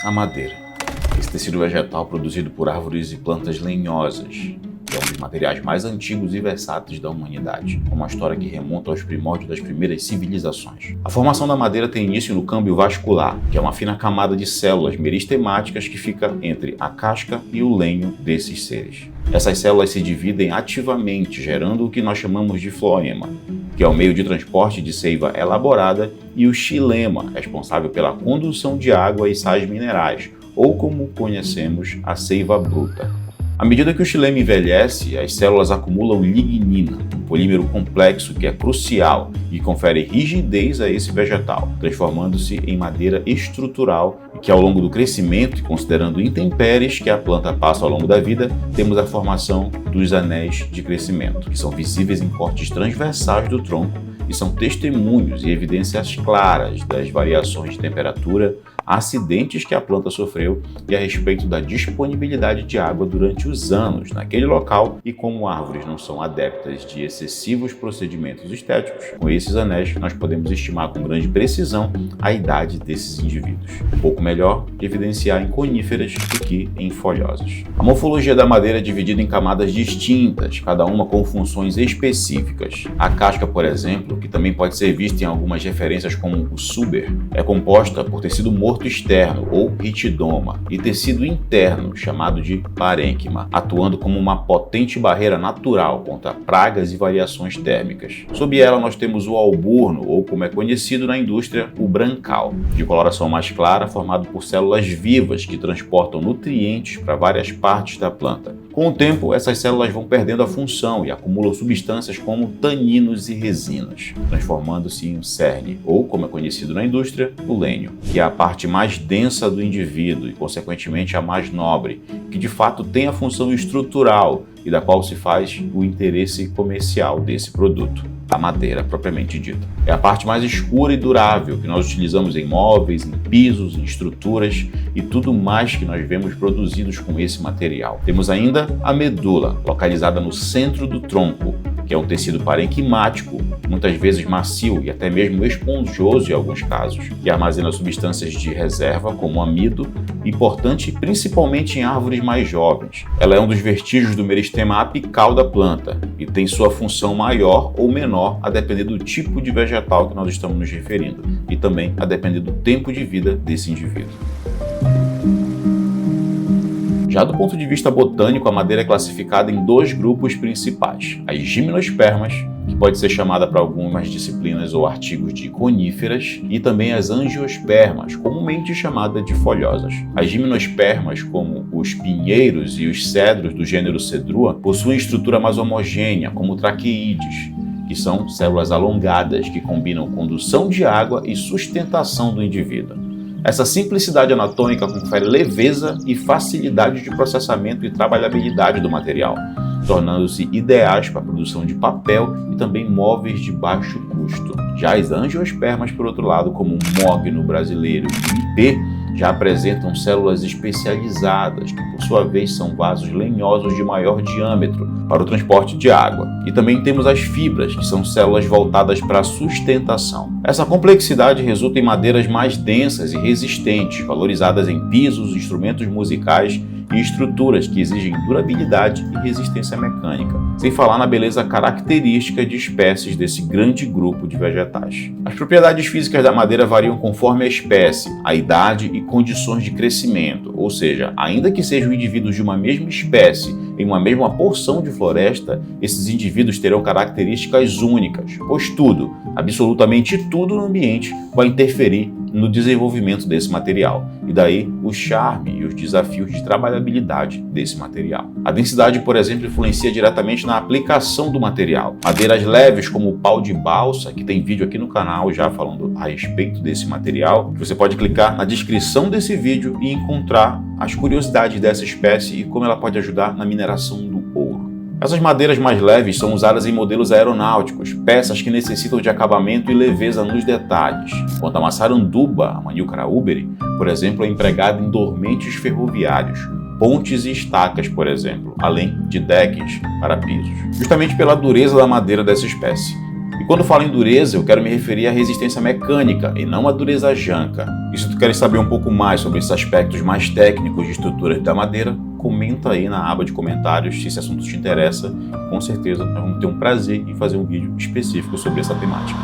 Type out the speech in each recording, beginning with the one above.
A madeira. Esse tecido vegetal produzido por árvores e plantas lenhosas é um dos materiais mais antigos e versáteis da humanidade, com uma história que remonta aos primórdios das primeiras civilizações. A formação da madeira tem início no câmbio vascular, que é uma fina camada de células meristemáticas que fica entre a casca e o lenho desses seres. Essas células se dividem ativamente, gerando o que nós chamamos de floema, que é o meio de transporte de seiva elaborada, e o xilema, responsável pela condução de água e sais minerais, ou como conhecemos, a seiva bruta. À medida que o xilema envelhece, as células acumulam lignina, um polímero complexo que é crucial e confere rigidez a esse vegetal, transformando-se em madeira estrutural e que ao longo do crescimento, e considerando intempéries que a planta passa ao longo da vida, temos a formação dos anéis de crescimento, que são visíveis em cortes transversais do tronco e são testemunhos e evidências claras das variações de temperatura, acidentes que a planta sofreu e a respeito da disponibilidade de água durante os anos naquele local. E como árvores não são adeptas de excessivos procedimentos estéticos, com esses anéis nós podemos estimar com grande precisão a idade desses indivíduos. Um pouco melhor evidenciar em coníferas do que em folhosas. A morfologia da madeira é dividida em camadas distintas, cada uma com funções específicas. A casca, por exemplo, que também pode ser vista em algumas referências como o suber, é composta por tecido morto externo, ou ritidoma, e tecido interno, chamado de parênquima, atuando como uma potente barreira natural contra pragas e variações térmicas. Sob ela nós temos o alburno, ou como é conhecido na indústria, o brancal, de coloração mais clara, formado por células vivas que transportam nutrientes para várias partes da planta. Com o tempo, essas células vão perdendo a função e acumulam substâncias como taninos e resinas, transformando-se em um cerne, ou como é conhecido na indústria, o lênio, que é a parte mais densa do indivíduo e, consequentemente, a mais nobre, que de fato tem a função estrutural e da qual se faz o interesse comercial desse produto, a madeira propriamente dita. É a parte mais escura e durável que nós utilizamos em móveis, em pisos, em estruturas e tudo mais que nós vemos produzidos com esse material. Temos ainda a medula, localizada no centro do tronco, que é um tecido parenquimático, muitas vezes macio e até mesmo esponjoso em alguns casos, que armazena substâncias de reserva como amido, importante principalmente em árvores mais jovens. Ela é um dos vestígios do meristema apical da planta e tem sua função maior ou menor a depender do tipo de vegetal que nós estamos nos referindo e também a depender do tempo de vida desse indivíduo. Já do ponto de vista botânico, a madeira é classificada em dois grupos principais: as gimnospermas, que pode ser chamada para algumas disciplinas ou artigos de coníferas, e também as angiospermas, comumente chamada de folhosas. As gimnospermas, como os pinheiros e os cedros do gênero Cedrua, possuem estrutura mais homogênea, como traqueídeos, que são células alongadas que combinam condução de água e sustentação do indivíduo. Essa simplicidade anatômica confere leveza e facilidade de processamento e trabalhabilidade do material, tornando-se ideais para a produção de papel e também móveis de baixo custo. Já as angiospermas, por outro lado, como o mogno brasileiro e o ipê, já apresentam células especializadas, que por sua vez são vasos lenhosos de maior diâmetro para o transporte de água. E também temos as fibras, que são células voltadas para a sustentação. Essa complexidade resulta em madeiras mais densas e resistentes, valorizadas em pisos, instrumentos musicais e estruturas que exigem durabilidade e resistência mecânica, sem falar na beleza característica de espécies desse grande grupo de vegetais. As propriedades físicas da madeira variam conforme a espécie, a idade e condições de crescimento, ou seja, ainda que sejam indivíduos de uma mesma espécie em uma mesma porção de floresta, esses indivíduos terão características únicas, pois tudo, absolutamente tudo no ambiente vai interferir no desenvolvimento desse material, e daí o charme e os desafios de trabalhabilidade desse material. A densidade, por exemplo, influencia diretamente na aplicação do material. Madeiras leves como o pau de balsa, que tem vídeo aqui no canal já falando a respeito desse material, você pode clicar na descrição desse vídeo e encontrar as curiosidades dessa espécie e como ela pode ajudar na mineração do ouro. Essas madeiras mais leves são usadas em modelos aeronáuticos, peças que necessitam de acabamento e leveza nos detalhes, enquanto a massaranduba, a Manuka uberi, por exemplo, é empregada em dormentes ferroviários, pontes e estacas, por exemplo, além de decks para pisos, justamente pela dureza da madeira dessa espécie. E quando falo em dureza, eu quero me referir à resistência mecânica e não à dureza janca. E se tu queres saber um pouco mais sobre esses aspectos mais técnicos de estruturas da madeira, comenta aí na aba de comentários se esse assunto te interessa. Com certeza nós vamos ter um prazer em fazer um vídeo específico sobre essa temática.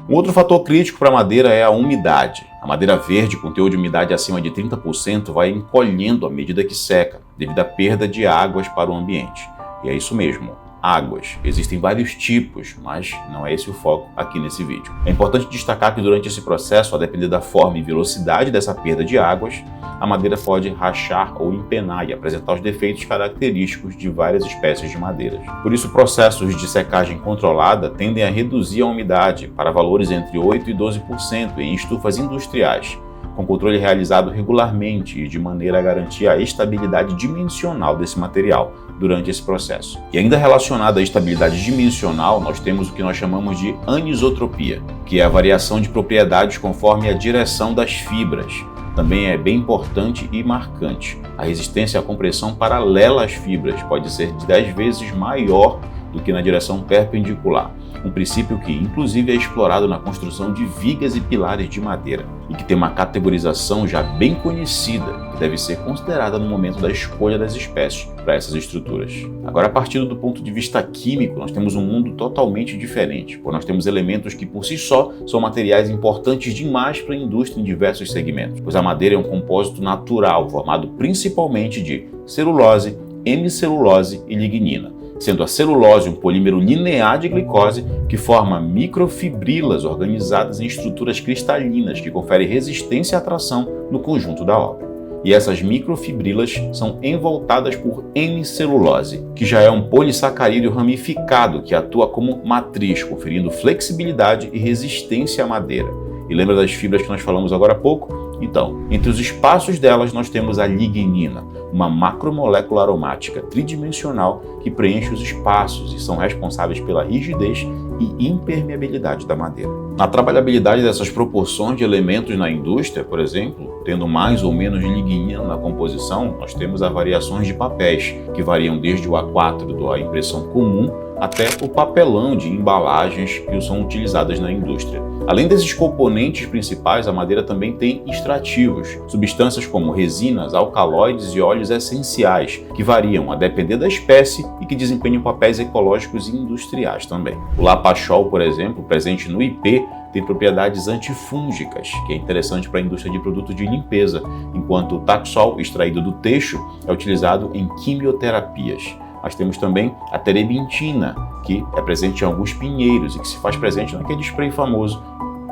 Um outro fator crítico para a madeira é a umidade. A madeira verde com teor de umidade acima de 30% vai encolhendo à medida que seca, devido à perda de águas para o ambiente. E é isso mesmo, águas. Existem vários tipos, mas não é esse o foco aqui nesse vídeo. É importante destacar que durante esse processo, a depender da forma e velocidade dessa perda de águas, a madeira pode rachar ou empenar e apresentar os defeitos característicos de várias espécies de madeiras. Por isso, processos de secagem controlada tendem a reduzir a umidade para valores entre 8% e 12% em estufas industriais, com controle realizado regularmente e de maneira a garantir a estabilidade dimensional desse material durante esse processo. E ainda relacionado à estabilidade dimensional, nós temos o que nós chamamos de anisotropia, que é a variação de propriedades conforme a direção das fibras. Também é bem importante e marcante. A resistência à compressão paralela às fibras pode ser de 10 vezes maior do que na direção perpendicular, um princípio que inclusive é explorado na construção de vigas e pilares de madeira, e que tem uma categorização já bem conhecida, que deve ser considerada no momento da escolha das espécies para essas estruturas. Agora, a partir do ponto de vista químico, nós temos um mundo totalmente diferente, pois nós temos elementos que por si só são materiais importantes demais para a indústria em diversos segmentos, pois a madeira é um compósito natural formado principalmente de celulose, hemicelulose e lignina, sendo a celulose um polímero linear de glicose que forma microfibrilas organizadas em estruturas cristalinas que conferem resistência à tração no conjunto da obra. E essas microfibrilas são envoltadas por hemicelulose, que já é um polissacarídeo ramificado que atua como matriz, conferindo flexibilidade e resistência à madeira. E lembra das fibras que nós falamos agora há pouco? Então, entre os espaços delas nós temos a lignina, uma macromolécula aromática tridimensional que preenche os espaços e são responsáveis pela rigidez e impermeabilidade da madeira. Na trabalhabilidade dessas proporções de elementos na indústria, por exemplo, tendo mais ou menos lignina na composição, nós temos as variações de papéis, que variam desde o A4 da impressão comum até o papelão de embalagens que são utilizadas na indústria. Além desses componentes principais, a madeira também tem extrativos, substâncias como resinas, alcaloides e óleos essenciais, que variam a depender da espécie e que desempenham papéis ecológicos e industriais também. O lapachol, por exemplo, presente no IP, tem propriedades antifúngicas, que é interessante para a indústria de produtos de limpeza, enquanto o taxol, extraído do teixo, é utilizado em quimioterapias. Nós temos também a terebintina, que é presente em alguns pinheiros e que se faz presente naquele spray famoso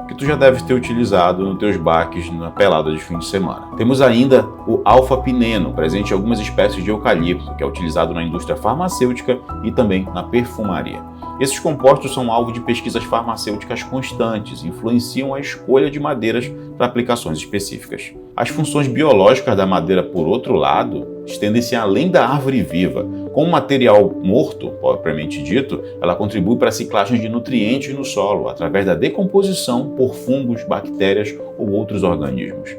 que tu já deve ter utilizado nos teus baques na pelada de fim de semana. Temos ainda o alfa-pineno, presente em algumas espécies de eucalipto, que é utilizado na indústria farmacêutica e também na perfumaria. Esses compostos são alvo de pesquisas farmacêuticas constantes e influenciam a escolha de madeiras para aplicações específicas. As funções biológicas da madeira, por outro lado, estendem-se além da árvore viva. Como material morto, propriamente dito, ela contribui para a ciclagem de nutrientes no solo, através da decomposição por fungos, bactérias ou outros organismos.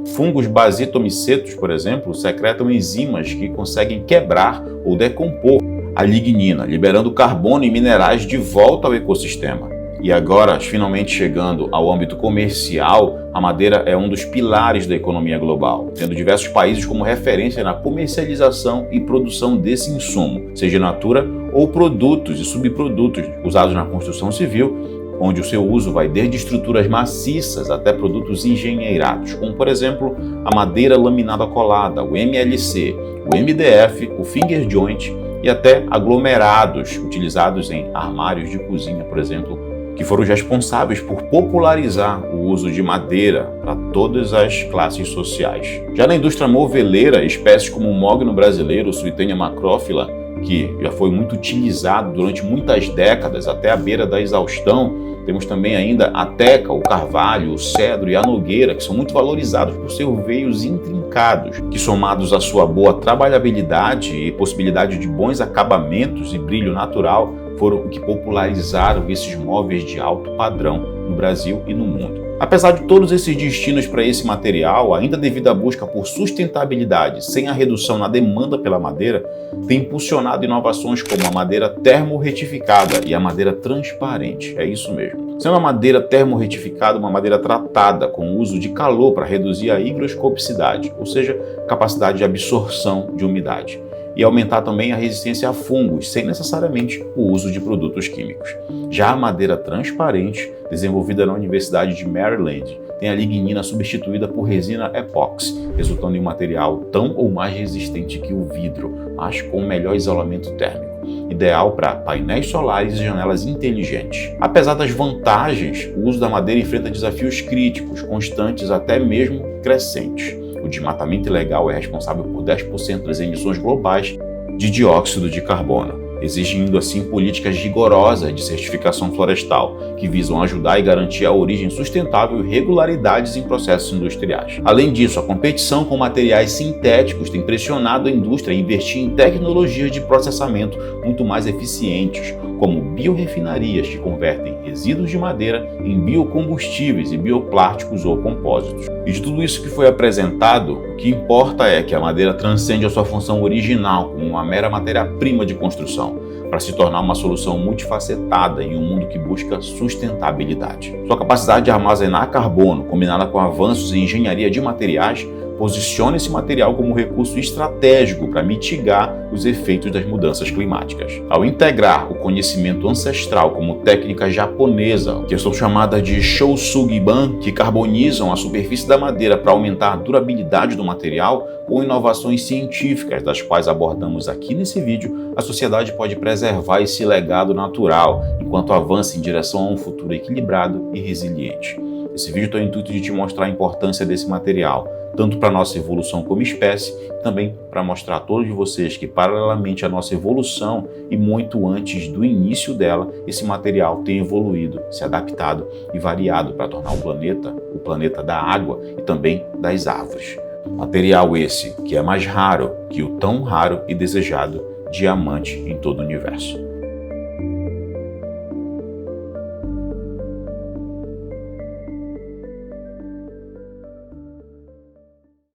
Fungos basetomicetos, por exemplo, secretam enzimas que conseguem quebrar ou decompor a lignina, liberando carbono e minerais de volta ao ecossistema. E agora, finalmente chegando ao âmbito comercial, a madeira é um dos pilares da economia global, tendo diversos países como referência na comercialização e produção desse insumo, seja in natura ou produtos e subprodutos usados na construção civil, onde o seu uso vai desde estruturas maciças até produtos engenheirados, como por exemplo a madeira laminada colada, o MLC, o MDF, o finger joint e até aglomerados utilizados em armários de cozinha, por exemplo, que foram os responsáveis por popularizar o uso de madeira para todas as classes sociais. Já na indústria moveleira, espécies como o mogno brasileiro, Suetania macrófila, que já foi muito utilizado durante muitas décadas até a beira da exaustão, temos também ainda a teca, o carvalho, o cedro e a nogueira, que são muito valorizados por seus veios intrincados, que somados à sua boa trabalhabilidade e possibilidade de bons acabamentos e brilho natural, foram o que popularizaram esses móveis de alto padrão no Brasil e no mundo. Apesar de todos esses destinos para esse material, ainda devido à busca por sustentabilidade sem a redução na demanda pela madeira, tem impulsionado inovações como a madeira termorretificada e a madeira transparente. É isso mesmo. Sendo a madeira termorretificada uma madeira tratada com o uso de calor para reduzir a higroscopicidade, ou seja, capacidade de absorção de umidade, e aumentar também a resistência a fungos, sem necessariamente o uso de produtos químicos. Já a madeira transparente, desenvolvida na Universidade de Maryland, tem a lignina substituída por resina epóxi, resultando em um material tão ou mais resistente que o vidro, mas com melhor isolamento térmico, ideal para painéis solares e janelas inteligentes. Apesar das vantagens, o uso da madeira enfrenta desafios críticos, constantes até mesmo crescentes. O desmatamento ilegal é responsável por 10% das emissões globais de dióxido de carbono, exigindo assim políticas rigorosas de certificação florestal, que visam ajudar e garantir a origem sustentável e regularidades em processos industriais. Além disso, a competição com materiais sintéticos tem pressionado a indústria a investir em tecnologias de processamento muito mais eficientes, como biorefinarias que convertem resíduos de madeira em biocombustíveis e bioplásticos ou compósitos. E de tudo isso que foi apresentado, o que importa é que a madeira transcende a sua função original como uma mera matéria-prima de construção, para se tornar uma solução multifacetada em um mundo que busca sustentabilidade. Sua capacidade de armazenar carbono, combinada com avanços em engenharia de materiais, posiciona esse material como recurso estratégico para mitigar os efeitos das mudanças climáticas. Ao integrar o conhecimento ancestral como técnica japonesa, que são chamadas de Shosugiban, que carbonizam a superfície da madeira para aumentar a durabilidade do material, com inovações científicas, das quais abordamos aqui nesse vídeo, a sociedade pode preservar esse legado natural, enquanto avança em direção a um futuro equilibrado e resiliente. Esse vídeo tem o intuito de te mostrar a importância desse material, tanto para a nossa evolução como espécie, também para mostrar a todos vocês que, paralelamente à nossa evolução e muito antes do início dela, esse material tem evoluído, se adaptado e variado para tornar o planeta da água e também das árvores. Material esse que é mais raro que o tão raro e desejado diamante em todo o universo.